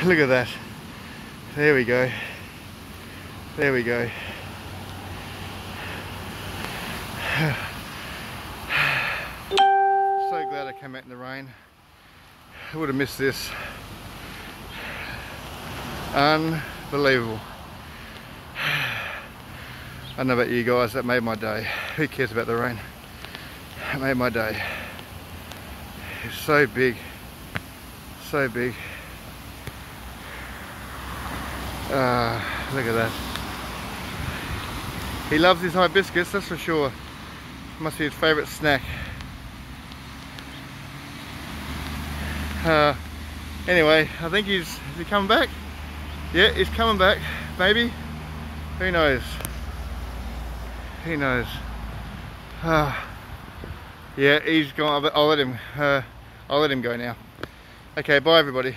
Look at that. There we go. There we go. So glad I came out in the rain. I would have missed this. Unbelievable. I don't know about you guys, that made my day. Who cares about the rain? It made my day. It's so big. So big. Look at that. He loves his hibiscus, that's for sure. Must be his favourite snack. Anyway, I think is he coming back? Yeah, he's coming back. Maybe. Who knows? Who knows? Yeah, he's gone. I'll let him go now. Okay, bye everybody.